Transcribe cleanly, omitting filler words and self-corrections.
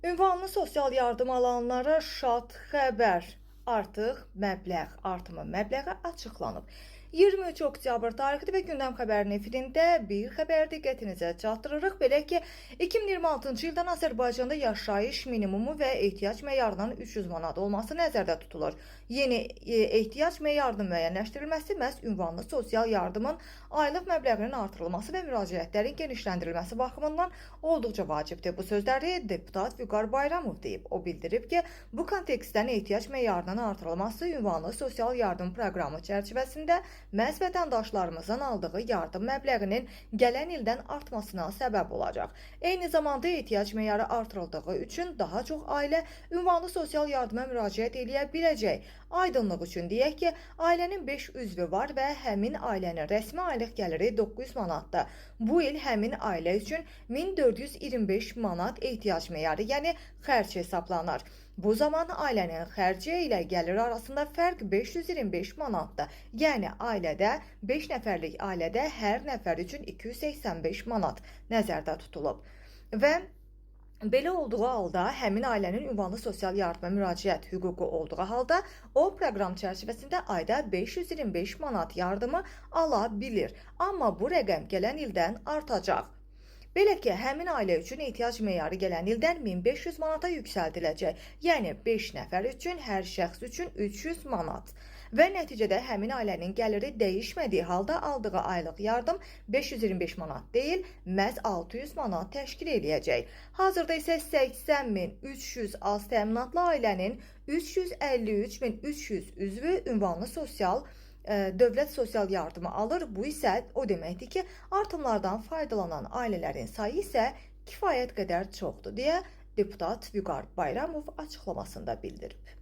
Ünvanlı sosial yardım alanlara şad xəbər. Artıq məbləğ artımı məbləği açıqlanıb. 23 oktyabr tarixli və gündəm xəbərinin efirində bir xəbər diqqətinizə çatdırırıq. Belə ki, 2026-cı ildən Azərbaycanda yaşayış minimumu və ehtiyac meyarının 300 manat olması nəzərdə tutulur. Yeni ehtiyac meyarının müəyyənləşdirilməsi məhz ünvanlı sosial yardımın aylıq məbləğinin artırılması və müraciətlərin genişləndirilməsi baxımından olduqca vacibdir. Bu sözləri deputat Vüqar Bayramov deyib. O bildirib ki, bu kontekstdən ehtiyac meyarının artırılması ünvanlı sosial yardım proqramı çərçivəsində məhz vətəndaşlarımızın aldığı yardım məbləğinin gələn ildən artmasına səbəb olacaq. Eyni zamanda ehtiyac meyarı artırıldığı üçün daha çox ailə ünvanlı sosial yardıma müraciət edə biləcək. Aydınlıq üçün deyək ki, ailənin 5 üzvü var və həmin ailənin rəsmi aylıq gəliri 900 manatdır. Bu il həmin ailə üçün 1425 manat ehtiyac meyarı, yəni xərc hesablanır. Bu zaman ailənin xərci ilə gəliri arasında fərq 525 manatdır. Yəni ailədə 5 nəfərlik ailədə hər nəfər üçün 285 manat nəzərdə tutulub. Və belə olduğu halda həmin ailənin ünvanlı sosial yardıma müraciət hüququ olduğu halda o proqram çərçivəsində ayda 525 manat yardımı ala bilir. Amma bu rəqəm gələn ildən artacaq. Belə ki, həmin ailə üçün ehtiyac meyarı gələn ildən 1500 manata yüksəldiləcək. Yəni 5 nəfər üçün, hər şəxs üçün 300 manat. Və nəticədə həmin ailənin gəliri dəyişmədiyi halda aldığı aylıq yardım 525 manat deyil, məhz 600 manat təşkil edəcək. Hazırda isə 80.300 az təminatlı ailənin 353.300 üzvü ünvanlı sosial dövlət sosial yardımı alır. Bu isə o deməkdir ki, artımlardan faydalanan ailələrin sayı isə kifayət qədər çoxdur deyə deputat Vüqar Bayramov açıqlamasında bildirib.